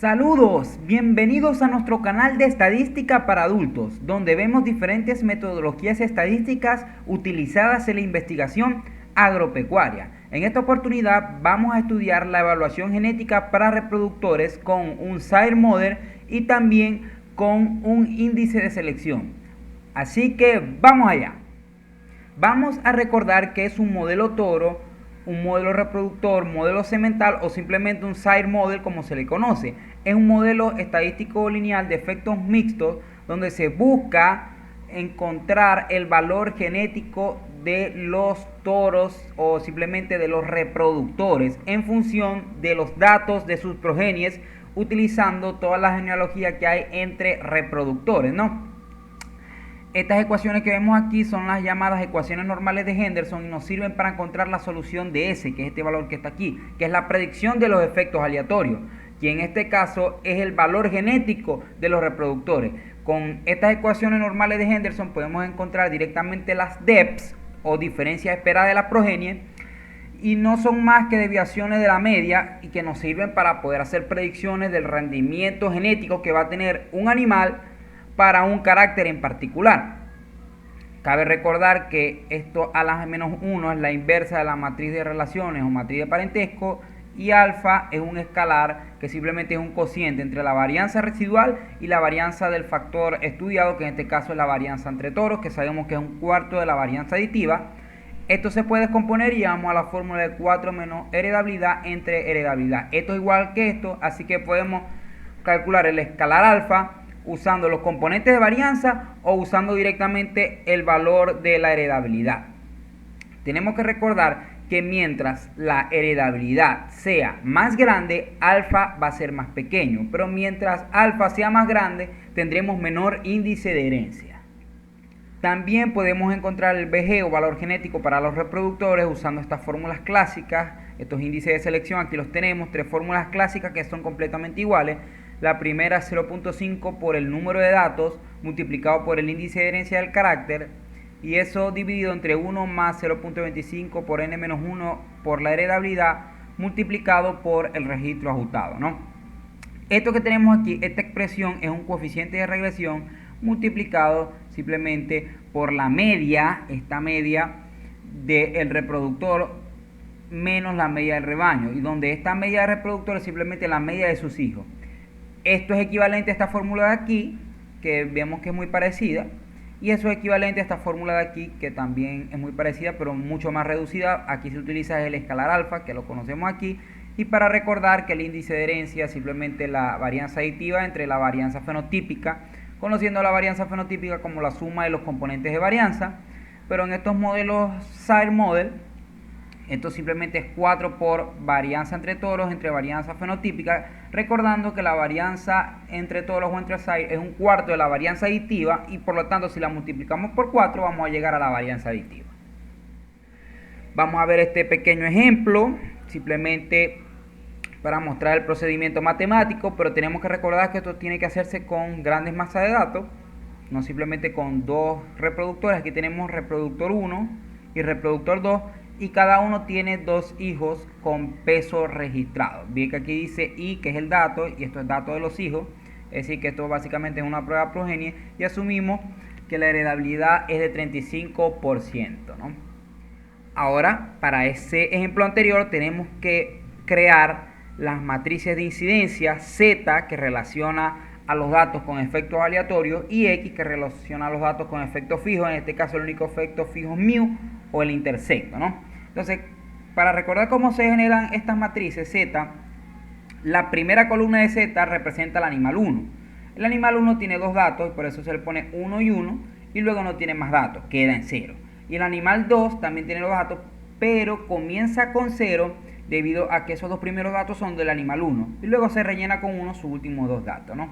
Saludos, bienvenidos a nuestro canal de estadística para adultos, donde vemos diferentes metodologías estadísticas utilizadas en la investigación agropecuaria. En esta oportunidad vamos a estudiar la evaluación genética para reproductores con un sire model y también con un índice de selección. Así que vamos allá. Vamos a recordar que es un modelo toro, un modelo reproductor, modelo semental o simplemente un sire model como se le conoce. Es un modelo estadístico lineal de efectos mixtos donde se busca encontrar el valor genético de los toros o simplemente de los reproductores en función de los datos de sus progenies, utilizando toda la genealogía que hay entre reproductores, ¿no? Estas ecuaciones que vemos aquí son las llamadas ecuaciones normales de Henderson y nos sirven para encontrar la solución de S, que es este valor que está aquí, que es la predicción de los efectos aleatorios, y en este caso es el valor genético de los reproductores. Con estas ecuaciones normales de Henderson podemos encontrar directamente las DEPs o diferencia esperada de la progenie, y no son más que desviaciones de la media y que nos sirven para poder hacer predicciones del rendimiento genético que va a tener un animal para un carácter en particular. Cabe recordar que esto a la menos 1 es la inversa de la matriz de relaciones o matriz de parentesco, y alfa es un escalar que simplemente es un cociente entre la varianza residual y la varianza del factor estudiado, que en este caso es la varianza entre toros, que sabemos que es un cuarto de la varianza aditiva. Esto se puede descomponer y vamos a la fórmula de 4 menos heredabilidad entre heredabilidad. Esto es igual que esto, así que podemos calcular el escalar alfa usando los componentes de varianza o usando directamente el valor de la heredabilidad. Tenemos que recordar que mientras la heredabilidad sea más grande, alfa va a ser más pequeño, pero mientras alfa sea más grande, tendremos menor índice de herencia. También podemos encontrar el VG o valor genético para los reproductores usando estas fórmulas clásicas, estos índices de selección. Aquí los tenemos, tres fórmulas clásicas que son completamente iguales. La primera es 0.5 por el número de datos multiplicado por el índice de herencia del carácter, y eso dividido entre 1 más 0.25 por n-1 por la heredabilidad multiplicado por el registro ajustado, ¿no? Esto que tenemos aquí, esta expresión es un coeficiente de regresión multiplicado simplemente por la media, esta media del reproductor menos la media del rebaño, y donde esta media del reproductor es simplemente la media de sus hijos. Esto es equivalente a esta fórmula de aquí, que vemos que es muy parecida, y eso es equivalente a esta fórmula de aquí, que también es muy parecida, pero mucho más reducida. Aquí se utiliza el escalar alfa, que lo conocemos aquí, y para recordar que el índice de herencia es simplemente la varianza aditiva entre la varianza fenotípica, conociendo la varianza fenotípica como la suma de los componentes de varianza, pero en estos modelos sire model, esto simplemente es 4 por varianza entre toros entre varianza fenotípica, recordando que la varianza entre toros o entre sire es un cuarto de la varianza aditiva, y por lo tanto si la multiplicamos por 4 vamos a llegar a la varianza aditiva. Vamos a ver este pequeño ejemplo, simplemente para mostrar el procedimiento matemático, pero tenemos que recordar que esto tiene que hacerse con grandes masas de datos, no simplemente con dos reproductores. Aquí tenemos reproductor 1 y reproductor 2, y cada uno tiene dos hijos con peso registrado. Bien que aquí dice I, que es el dato, y esto es dato de los hijos, es decir que esto básicamente es una prueba de progenie, y asumimos que la heredabilidad es de 35%, ¿no? Ahora, para ese ejemplo anterior tenemos que crear las matrices de incidencia Z, que relaciona a los datos con efectos aleatorios, y X, que relaciona a los datos con efectos fijos. En este caso el único efecto fijo es mu o el intersecto, ¿no? Entonces, para recordar cómo se generan estas matrices Z, la primera columna de Z representa al animal 1. El animal 1 tiene dos datos y por eso se le pone 1 y 1, y luego no tiene más datos, queda en 0. Y el animal 2 también tiene los datos, pero comienza con 0 debido a que esos dos primeros datos son del animal 1, y luego se rellena con 1 sus últimos dos datos, ¿no?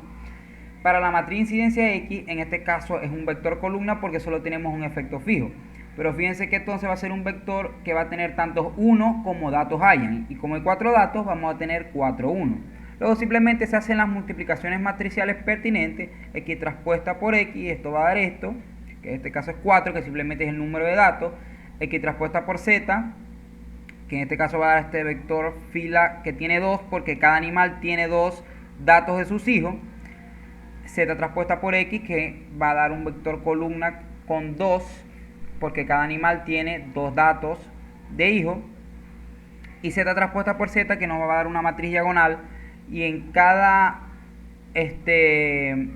Para la matriz de incidencia X, en este caso es un vector columna porque solo tenemos un efecto fijo. Pero fíjense que entonces va a ser un vector que va a tener tantos 1 como datos hayan. Y como hay 4 datos, vamos a tener 4, 1. Luego simplemente se hacen las multiplicaciones matriciales pertinentes. X transpuesta por X, esto va a dar esto, que en este caso es 4, que simplemente es el número de datos. X transpuesta por Z, que en este caso va a dar este vector fila que tiene 2, porque cada animal tiene 2 datos de sus hijos, z transpuesta por x, que va a dar un vector columna con 2, porque cada animal tiene 2 datos de hijos, y z transpuesta por z, que nos va a dar una matriz diagonal, y en cada espacio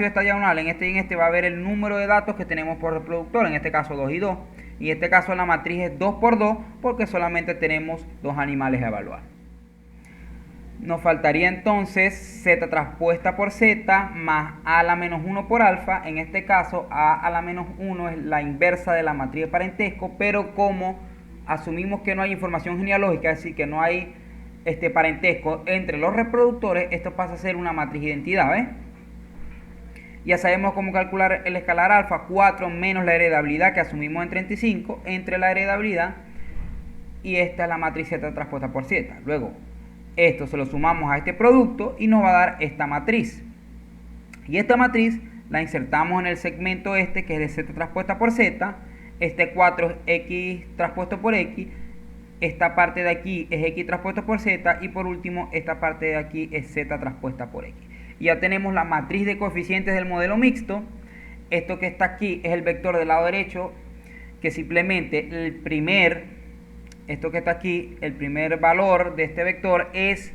de esta diagonal, en este y en este, va a haber el número de datos que tenemos por reproductor, en este caso 2 y 2, y en este caso la matriz es 2 por 2, porque solamente tenemos 2 animales a evaluar. Nos faltaría entonces z transpuesta por z más a la menos 1 por alfa. En este caso a la menos 1 es la inversa de la matriz de parentesco, pero como asumimos que no hay información genealógica, es decir, que no hay parentesco entre los reproductores, esto pasa a ser una matriz de identidad, ¿ves? Ya sabemos cómo calcular el escalar alfa, 4 menos la heredabilidad que asumimos en 35, entre la heredabilidad, y esta es la matriz z transpuesta por z. Luego, esto se lo sumamos a este producto y nos va a dar esta matriz. Y esta matriz la insertamos en el segmento que es de z transpuesta por z, este 4 es x transpuesto por x, esta parte de aquí es x transpuesto por z, y por último esta parte de aquí es z transpuesta por x. Ya tenemos la matriz de coeficientes del modelo mixto. Esto que está aquí es el vector del lado derecho, que simplemente esto que está aquí, el primer valor de este vector es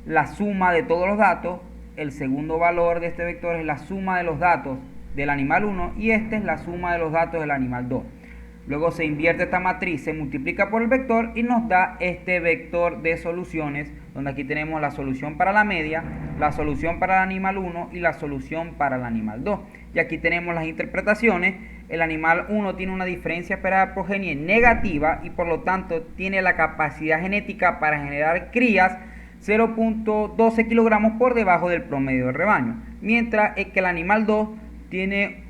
la suma de todos los datos. El segundo valor de este vector es la suma de los datos del animal 1, y esta es la suma de los datos del animal 2. Luego se invierte esta matriz, se multiplica por el vector y nos da este vector de soluciones, donde aquí tenemos la solución para la media, la solución para el animal 1 y la solución para el animal 2. Y aquí tenemos las interpretaciones. El animal 1 tiene una diferencia esperada de progenie negativa y por lo tanto tiene la capacidad genética para generar crías 0.12 kilogramos por debajo del promedio del rebaño, mientras que el animal 2 tiene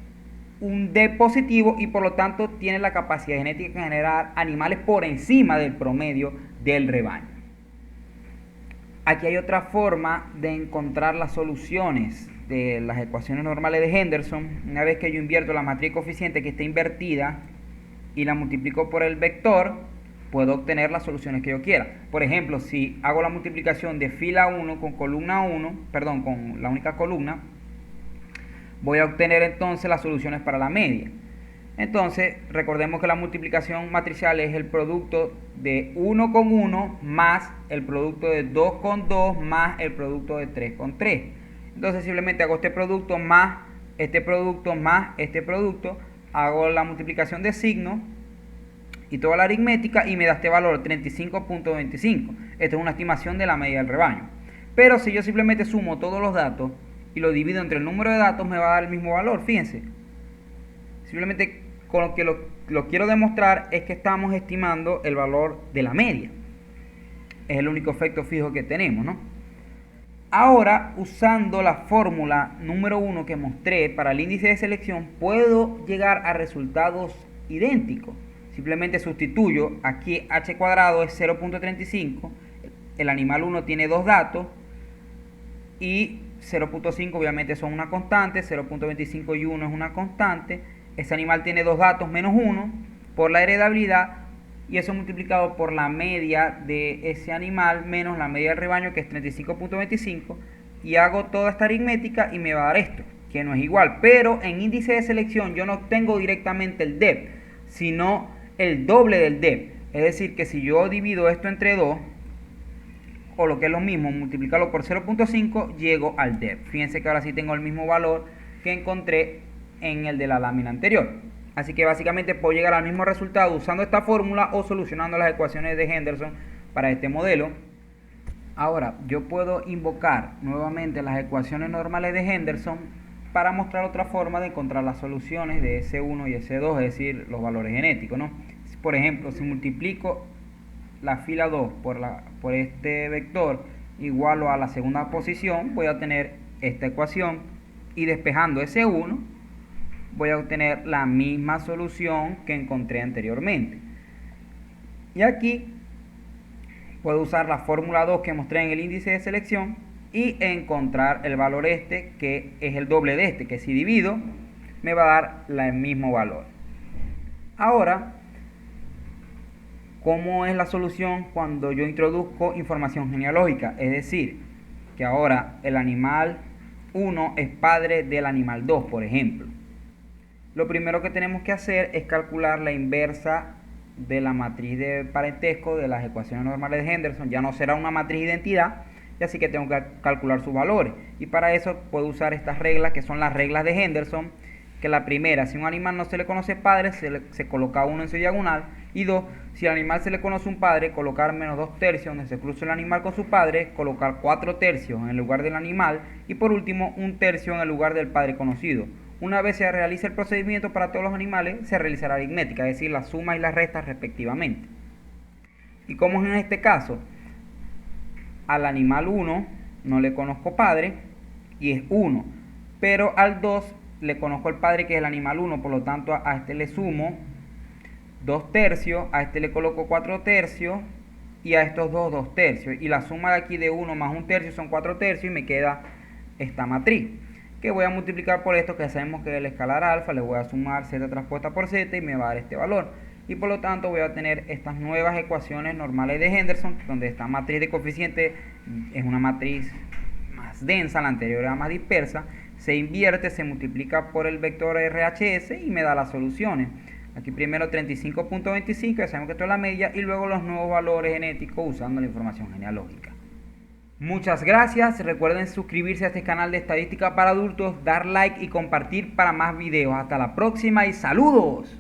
un D positivo y por lo tanto tiene la capacidad genética de generar animales por encima del promedio del rebaño. Aquí hay otra forma de encontrar las soluciones de las ecuaciones normales de Henderson. Una vez que yo invierto la matriz coeficiente que está invertida y la multiplico por el vector, puedo obtener las soluciones que yo quiera. Por ejemplo, si hago la multiplicación de fila 1 con columna 1, perdón, con la única columna, voy a obtener entonces las soluciones para la media. Entonces, recordemos que la multiplicación matricial es el producto de 1 con 1 más el producto de 2 con 2 más el producto de 3 con 3. Entonces, simplemente hago este producto más este producto más este producto, hago la multiplicación de signos y toda la aritmética y me da este valor 35.25. Esta es una estimación de la media del rebaño. Pero si yo simplemente sumo todos los datos y lo divido entre el número de datos, me va a dar el mismo valor, fíjense. Simplemente con lo que lo quiero demostrar es que estamos estimando el valor de la media. Es el único efecto fijo que tenemos, ¿no? Ahora, usando la fórmula número 1 que mostré para el índice de selección, puedo llegar a resultados idénticos. Simplemente sustituyo, aquí h cuadrado es 0.35, el animal 1 tiene dos datos y 0.5 obviamente son una constante, 0.25 y 1 es una constante. Ese animal tiene dos datos menos 1 por la heredabilidad y eso multiplicado por la media de ese animal menos la media del rebaño, que es 35.25, y hago toda esta aritmética y me va a dar esto, que no es igual. Pero en índice de selección yo no obtengo directamente el DEP, sino el doble del DEP. Es decir, que si yo divido esto entre 2, o lo que es lo mismo, multiplicarlo por 0.5, llego al DEP. Fíjense que ahora sí tengo el mismo valor que encontré en el de la lámina anterior. Así que básicamente puedo llegar al mismo resultado usando esta fórmula o solucionando las ecuaciones de Henderson para este modelo. Ahora, yo puedo invocar nuevamente las ecuaciones normales de Henderson para mostrar otra forma de encontrar las soluciones de S1 y S2, es decir, los valores genéticos, ¿no? Por ejemplo, si multiplico la fila 2 por este vector igual a la segunda posición, voy a obtener esta ecuación, y despejando S1 voy a obtener la misma solución que encontré anteriormente. Y aquí puedo usar la fórmula 2 que mostré en el índice de selección y encontrar el valor que es el doble de que si divido me va a dar el mismo valor. Ahora, ¿cómo es la solución cuando yo introduzco información genealógica? Es decir, que ahora el animal 1 es padre del animal 2, por ejemplo. Lo primero que tenemos que hacer es calcular la inversa de la matriz de parentesco de las ecuaciones normales de Henderson. Ya no será una matriz de identidad, y así que tengo que calcular sus valores. Y para eso puedo usar estas reglas, que son las reglas de Henderson, que la primera, si a un animal no se le conoce padre, se coloca 1 en su diagonal. Y 2, si al animal se le conoce un padre, colocar menos 2 tercios donde se cruza el animal con su padre, colocar 4 tercios en el lugar del animal y por último 1 tercio en el lugar del padre conocido. Una vez se realice el procedimiento para todos los animales, se realizará aritmética, es decir, la suma y las restas respectivamente. Y como es en este caso, al animal 1 no le conozco padre y es 1, pero al 2 le conozco el padre, que es el animal 1, por lo tanto a este le sumo 2 tercios, a este le coloco 4 tercios y a estos dos 2 tercios, y la suma de aquí de 1 más 1 tercio son 4 tercios y me queda esta matriz, que voy a multiplicar por esto, que sabemos que es el escalar alfa, le voy a sumar z transpuesta por z y me va a dar este valor, y por lo tanto voy a tener estas nuevas ecuaciones normales de Henderson, donde esta matriz de coeficiente es una matriz más densa, la anterior era más dispersa, se invierte, se multiplica por el vector RHS y me da las soluciones. Aquí primero 35.25, ya sabemos que esto es la media, y luego los nuevos valores genéticos usando la información genealógica. Muchas gracias, recuerden suscribirse a este canal de estadística para adultos, dar like y compartir para más videos. Hasta la próxima y saludos.